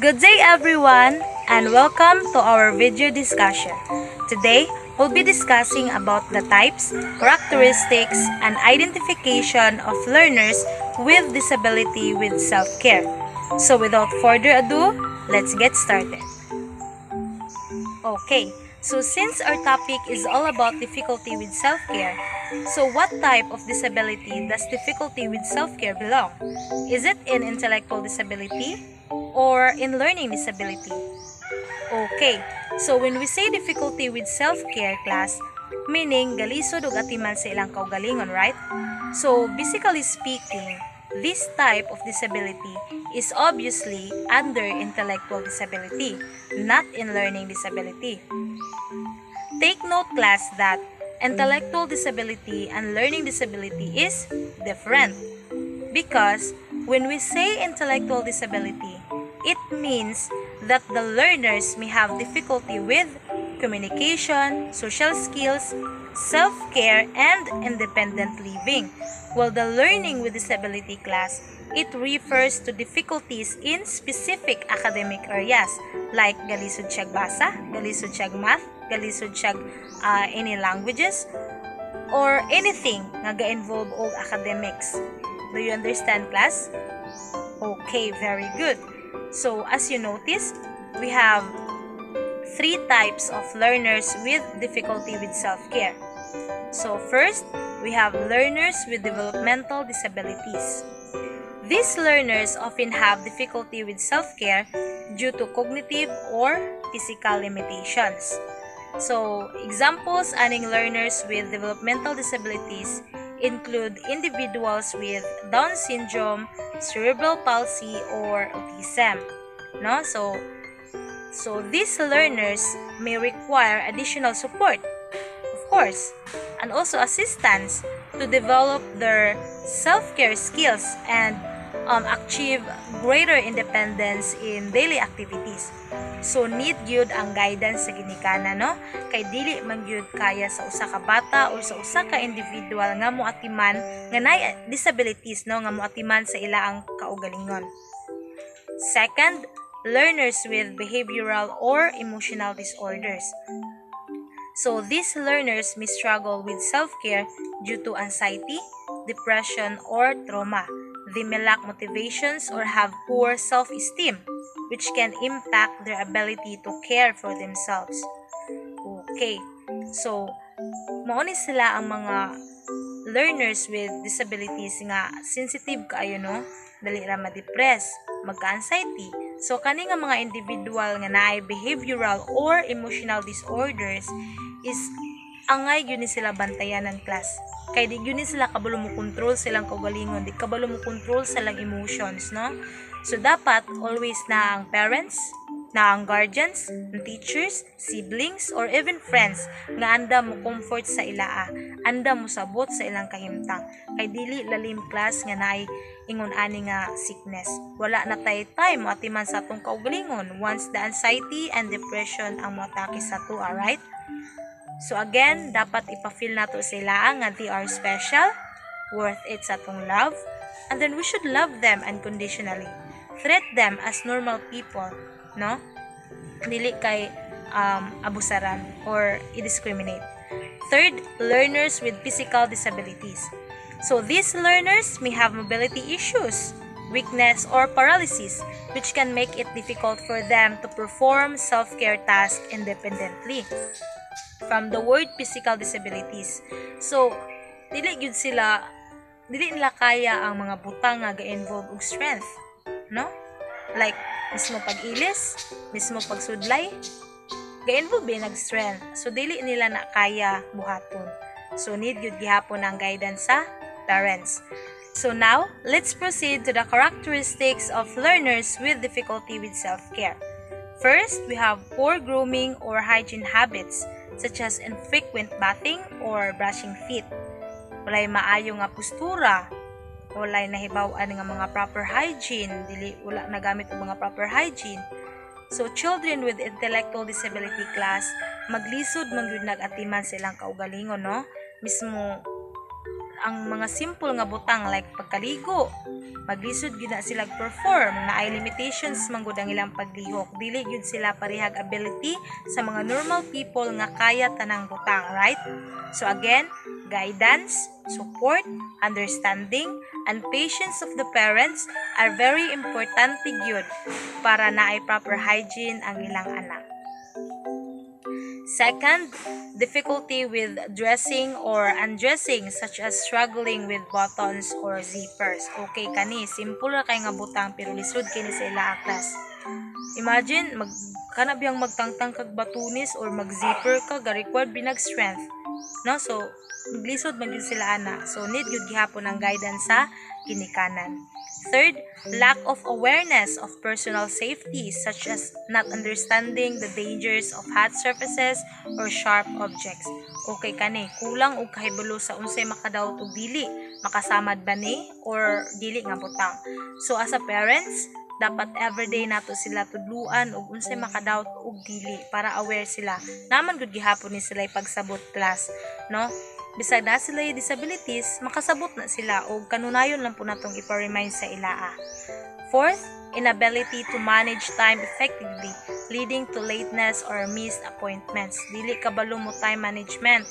Good day everyone and welcome to our video discussion. Today, we'll be discussing about the types, characteristics, and identification of learners with disability with self-care. So without further ado, let's get started. Okay, so since our topic is all about difficulty with self-care, so what type of disability does difficulty with self-care belong? Is it in intellectual disability or in learning disability? Okay, so when we say difficulty with self-care class, meaning galisod ug atiman sa ilang kaugalingon, right? So basically speaking, this type of disability is obviously under intellectual disability, not in learning disability. Take note class that intellectual disability and learning disability is different. Because when we say intellectual disability, it means that the learners may have difficulty with communication, social skills, self-care, and independent living. While the learning with disability class, it refers to difficulties in specific academic areas like galisod siyag basa, galisod siyag math, galisod siyag any languages, or anything nga ga-involve og academics. Do you understand, class? Okay, very good. So, as you notice, we have three types of learners with difficulty with self-care. So, first, we have learners with developmental disabilities. These learners often have difficulty with self-care due to cognitive or physical limitations. So, examples aning learners with developmental disabilities include individuals with Down syndrome, cerebral palsy, or autism. No? So these learners may require additional support, of course, and also assistance to develop their self-care skills and achieve greater independence in daily activities. So need gyud ang guidance sa ginikanan, no? Kay dili man gyud kaya sa usa ka bata o sa usa ka individual nga moatiman nga nay disabilities, no, nga moatiman sa ilaang kaugalingon. Second, learners with behavioral or emotional disorders. So these learners may struggle with self-care due to anxiety, depression, or trauma. They may lack motivations or have poor self-esteem, which can impact their ability to care for themselves. Okay, so mauni sila ang mga learners with disabilities nga sensitive kaayo, no? Dali ra ma-depress, magka-anxiety. So kani nga mga individual nga naay behavioral or emotional disorders is angay gyud ni sila bantayan ng class. Kay di gyud ni sila kabalo mo control silang kaugalingon, di kabalo mo control silang emotions, no? So dapat always na ang parents, na ang guardians, teachers, siblings, or even friends nga anda mo comfort sa ilaa, anda mo sabot sa ilang kahimtang. Kay dili lalim class nga naay ingon ani nga sickness. Wala na tay time moatiman sa atong kaugalingon once the anxiety and depression ang moatake sa to, alright? So again, dapat ipa-feel nato sa ilaa nga they are special, worth it sa atong love, and then we should love them unconditionally. Treat them as normal people, no? Dili kay abusaran or i-discriminate. Third, learners with physical disabilities. So these learners may have mobility issues, weakness, or paralysis, which can make it difficult for them to perform self-care tasks independently. From the word physical disabilities. So, dili nila kaya ang mga butang nga ga-involve og strength, no? Like mismo pag-ilis, mismo pagsudlay, ga-involve din nag-strength. So dili nila na kaya buhaton. So need gyud gihapon ang guidance sa parents. So now, let's proceed to the characteristics of learners with difficulty with self-care. First, we have poor grooming or hygiene habits, such as infrequent bathing or brushing teeth. Walay maayo nga postura, walay nahibaw-an nga mga proper hygiene, dili wala nagamit og mga proper hygiene. So children with intellectual disability class, maglisod man gyud nag-atiman sa ilang kaugalingon, no? Mismo ang mga simple nga butang like pagkaligo, maglisod gyud na sila perform, na ay limitations man gud ang ilang paglihok. Dili gyud sila parehag ability sa mga normal people nga kaya tanang butang, right? So again, guidance, support, understanding, and patience of the parents are very important gyud para na ay proper hygiene ang ilang anak. Second, difficulty with dressing or undressing such as struggling with buttons or zippers. Okay kani, simple ra kay nga butang pero lisod kini sa ila class. Imagine kana biyang magtangtang kag batunis or mag-zipper ka ga required binag strength. No, so maglisod man gyud sila ana. So need gyud gihapon ang guidance sa ginikanan. Third, lack of awareness of personal safety such as not understanding the dangers of hot surfaces or sharp objects. Okay kani, kulang og kahibalo sa unsay makadaot og dili, makasamad ba ni or dili nga butang. So as a parents, dapat everyday nato sila tudluan og unsay makadaot og dili para aware sila. Naman gud gihapon ni sila pagsabot class, no? Bisag na sila yung disabilities, makasabot na sila o kanunayon lang po natong ipa-remind sa ilaa. Fourth, inability to manage time effectively, leading to lateness or missed appointments. Dili kabalo mo time management.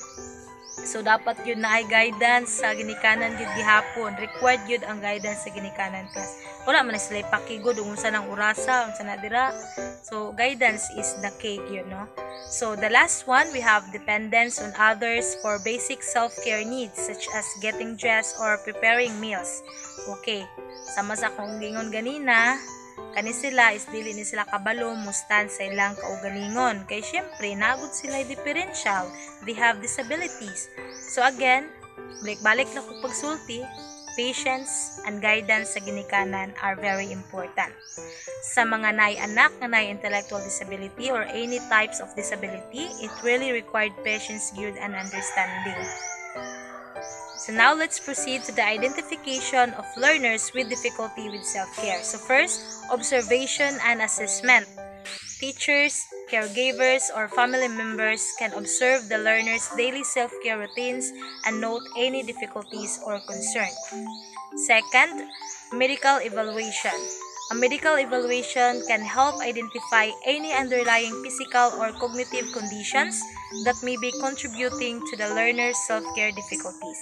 So dapat yun na ay guidance sa ginikanan yun gihapon. Required yun ang guidance sa ginikanan class. Wala man na sila ipakigod unsa ng orasa, unsa na dira. So guidance is the key yun, no? So the last one, we have dependence on others for basic self-care needs such as getting dressed or preparing meals. Okay, sama sa kong gingon ganina, kani sila is dili ni sila kabalo mustan sa ilang kaugalingon. Kay syempre, nagud sila differential. They have disabilities. So again, balik-balik na ko pagsulti, patience and guidance sa ginikanan are very important. Sa mga anak nga nay intellectual disability or any types of disability, it really required patience, good, and understanding. So now let's proceed to the identification of learners with difficulty with self-care. So first, observation and assessment. Teachers, caregivers, or family members can observe the learner's daily self-care routines and note any difficulties or concern. Second, medical evaluation. A medical evaluation can help identify any underlying physical or cognitive conditions that may be contributing to the learner's self-care difficulties.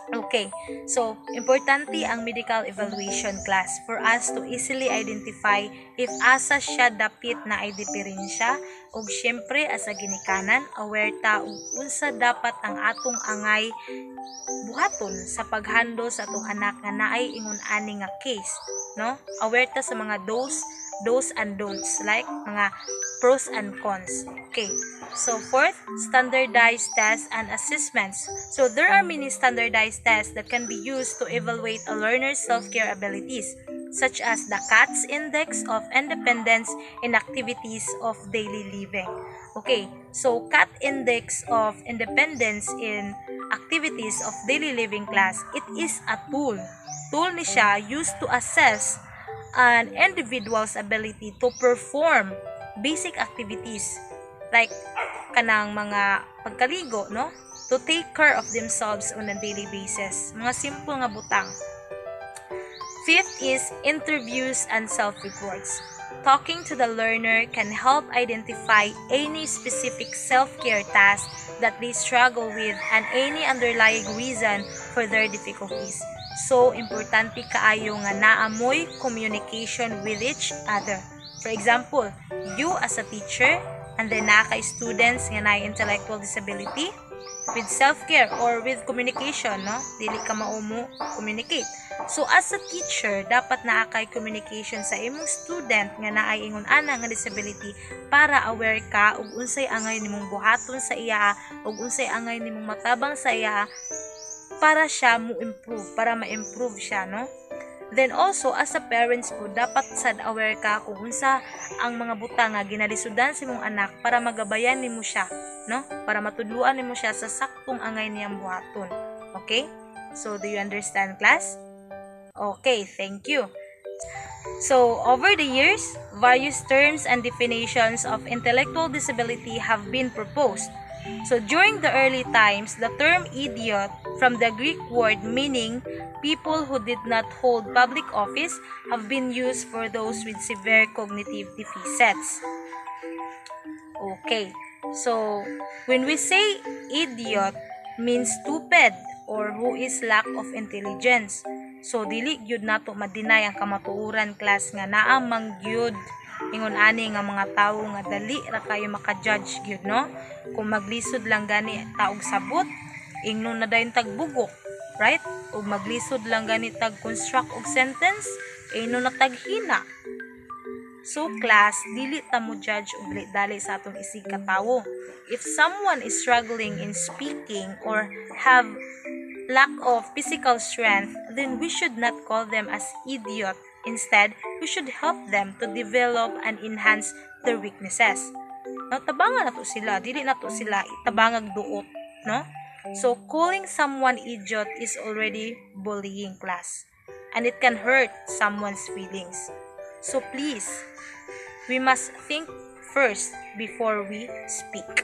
Okay, so importante ang medical evaluation class for us to easily identify if asa siya dapit na ay diferensya ug syempre asa ginikanan aware ta ug unsa dapat ang atong angay buhaton sa paghandle sa atong anak nga naay ingon ani nga case, no? Aware ta sa mga do's and don'ts, like mga pros and cons. Okay. So fourth, standardized tests and assessments. So there are many standardized tests that can be used to evaluate a learner's self-care abilities, such as the CATS Index of Independence in Activities of Daily Living. Okay, so CAT Index of Independence in Activities of Daily Living class, it is a tool. Tool ni siya used to assess an individual's ability to perform basic activities like kanang mga pagkaligo, no? To take care of themselves on a daily basis. Mga simple nga butang. Fifth is interviews and self-reports. Talking to the learner can help identify any specific self-care task that they struggle with and any underlying reason for their difficulties. So, importante kaayo nga naamoy communication with each other. For example, you as a teacher and then students nga na intellectual disability with self-care or with communication, no? Dili ka maumo communicate. So as a teacher, dapat naakay communication sa imong student nga naay ingon ana nga disability para aware ka ug unsay angay nimong buhaton sa iya ug unsay angay nimong matabang sa iya para siya mo improve, para ma-improve siya, no? Then also, as a parents po, dapat sad aware ka kung unsa ang mga butang nga ginalisuddan sa imong anak para magabayan nimo siya, no? Para matudluan nimo siya sa saktong angay niyang buhaton. Okay? So, do you understand, class? Okay, thank you. So, over the years, various terms and definitions of intellectual disability have been proposed. So during the early times, the term idiot, from the Greek word meaning people who did not hold public office, have been used for those with severe cognitive deficits. Okay, so when we say idiot, means stupid or who is lack of intelligence. So dili gyud nato ma-deny ang kamatuoran class nga naa mang gyud ingon ani nga mga tawo nga dali ra kayo maka-judge gyud, no? Kung maglisod lang gani taog sabot, ingnon na dayon tagbugok, right? O maglisod lang gani tag construct og sentence, ingnon na taghina. So class, dili ta mo judge og dali sa atong isig ka tawo. If someone is struggling in speaking or have lack of physical strength, then we should not call them as idiot. Instead, we should help them to develop and enhance their weaknesses. No, tabangan nato sila, dili nato sila itabangag duot, no? So calling someone idiot is already bullying, class, and it can hurt someone's feelings. So please, we must think first before we speak.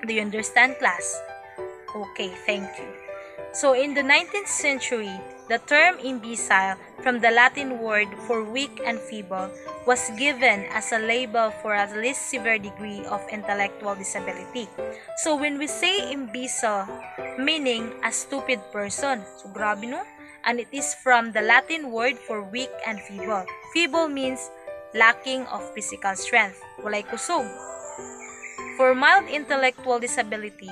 Do you understand, class? Okay, thank you. So in the 19th century, the term imbecile, from the Latin word for weak and feeble, was given as a label for a least severe degree of intellectual disability. So when we say imbecile, meaning a stupid person, so grabe no? And it is from the Latin word for weak and feeble. Feeble means lacking of physical strength, walay kusog. For mild intellectual disability,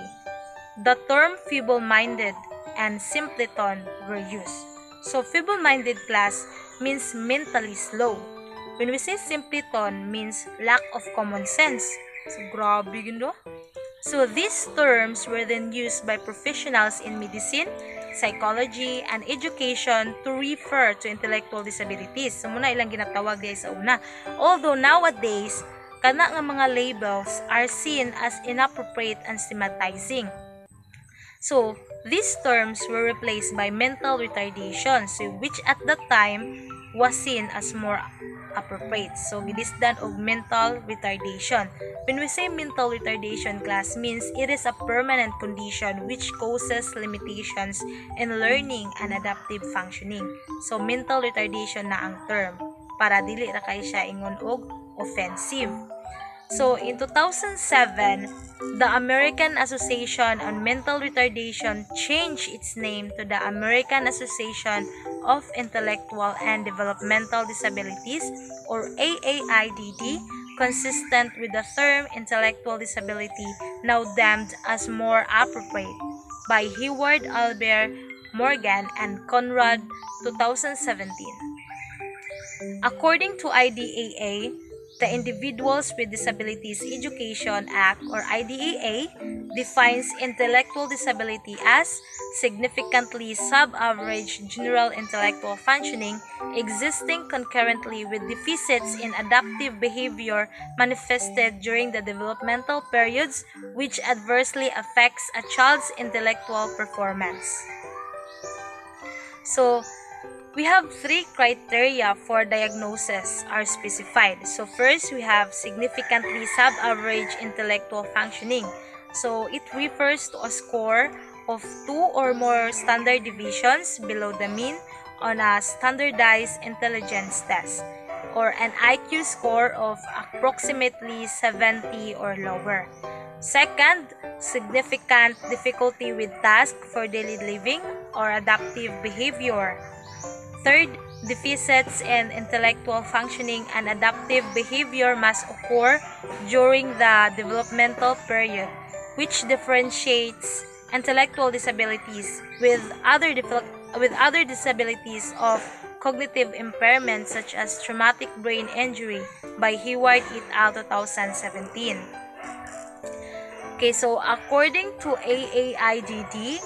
the term feeble-minded and simpleton were used. So feeble-minded class means mentally slow. When we say simpleton, means lack of common sense. So grabe yun do. So these terms were then used by professionals in medicine, psychology, and education to refer to intellectual disabilities. So muna ilang ginatawag diay sa una. Although nowadays, kana nga mga labels are seen as inappropriate and stigmatizing. So these terms were replaced by mental retardation, so which at that time was seen as more appropriate. So gilisdan og mental retardation. When we say mental retardation, class, means it is a permanent condition which causes limitations in learning and adaptive functioning. So mental retardation na ang term para dili ra kay siya ingon og offensive. So in 2007, the American Association on Mental Retardation changed its name to the American Association of Intellectual and Developmental Disabilities, or AAIDD, consistent with the term intellectual disability, now deemed as more appropriate, by Heward Albert Morgan and Conrad, 2017. According to IDEA, the Individuals with Disabilities Education Act, or IDEA, defines intellectual disability as significantly sub-average general intellectual functioning existing concurrently with deficits in adaptive behavior manifested during the developmental periods, which adversely affects a child's intellectual performance. So, we have three criteria for diagnosis are specified. So first, we have significantly sub-average intellectual functioning. So it refers to a score of 2 or more standard deviations below the mean on a standardized intelligence test, or an IQ score of approximately 70 or lower. Second, significant difficulty with tasks for daily living or adaptive behavior. Third, deficits in intellectual functioning and adaptive behavior must occur during the developmental period, which differentiates intellectual disabilities with other disabilities of cognitive impairment such as traumatic brain injury, by Heward et al. 2017. Okay, so according to AAIDD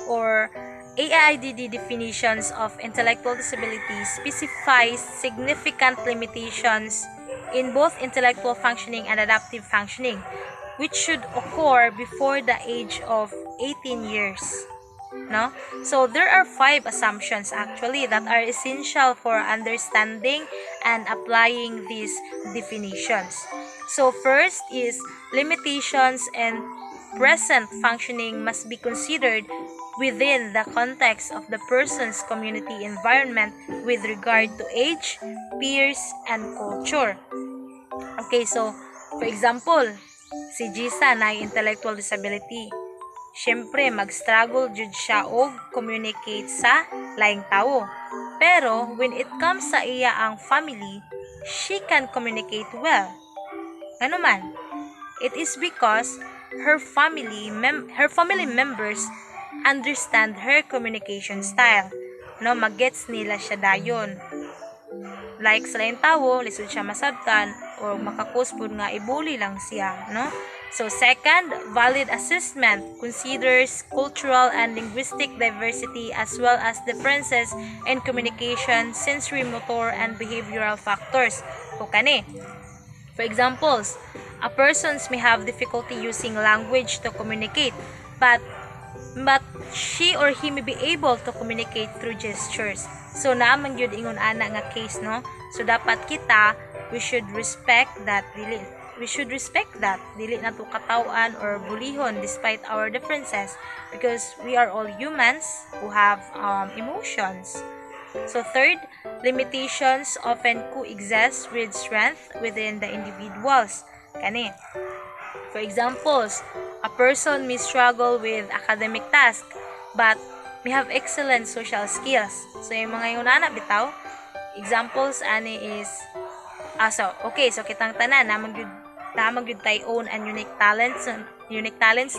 definitions of intellectual disability specifies significant limitations in both intellectual functioning and adaptive functioning, which should occur before the age of 18 years. No? So there are 5 assumptions actually that are essential for understanding and applying these definitions. So first is limitations in present functioning must be considered within the context of the person's community environment with regard to age, peers, and culture. Okay, so for example, si Jisa na intellectual disability. Siyempre, mag-struggle jud siya og communicate sa laing tao. Pero when it comes sa iya ang family, she can communicate well. Ano man? It is because her family members understand her communication style. No, magets nila siya dayon. Like sa laing tawo, lisod siya masabtan or makakuspod nga ibuli lang siya, no? So second, valid assessment considers cultural and linguistic diversity as well as differences in communication, sensory motor, and behavioral factors. O kani. For examples, a person may have difficulty using language to communicate, but she or he may be able to communicate through gestures. So naamang yun ingon ana nga case, no? So dapat kita, we should respect that. Dili na to katawan or bulihon despite our differences, because we are all humans who have emotions. So third, limitations often coexist with strength within the individuals. Kani. For examples, a person may struggle with academic tasks but may have excellent social skills. So yung mga yun na bitaw, examples ani is so kitang tanan namang gyud tay own and unique talents,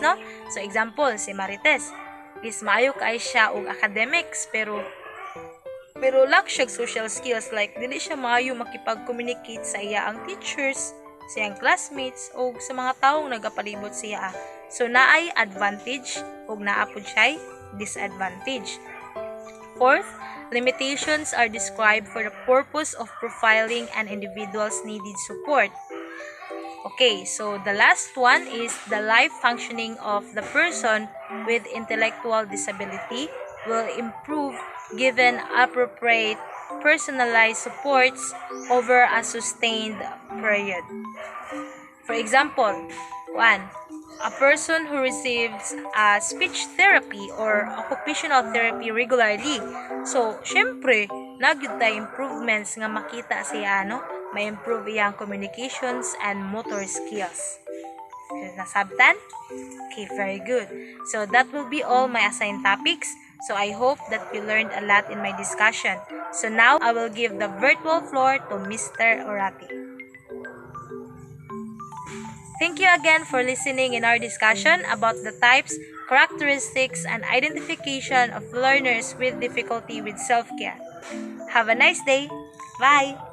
no? So example, si Marites is maayo kay siya og academics pero lack siya social skills, like dili siya maayo makipag-communicate sa iya ang teachers, sa iyang classmates o sa mga taong nagapalibot siya. So naay advantage ug naa pud siya disadvantage. Fourth, limitations are described for the purpose of profiling an individual's needed support. Okay, so the last one is the life functioning of the person with intellectual disability will improve given appropriate personalized supports over a sustained period. For example, 1. A person who receives speech therapy or occupational therapy regularly. So, syempre, nagyud tay improvements nga makita siya, may-improve iyang communications and motor skills. Nasabtan? Okay, very good. So, that will be all my assigned topics. So, I hope that you learned a lot in my discussion. So, now, I will give the virtual floor to Mr. Orati. Thank you again for listening in our discussion about the types, characteristics, and identification of learners with difficulty with self-care. Have a nice day. Bye!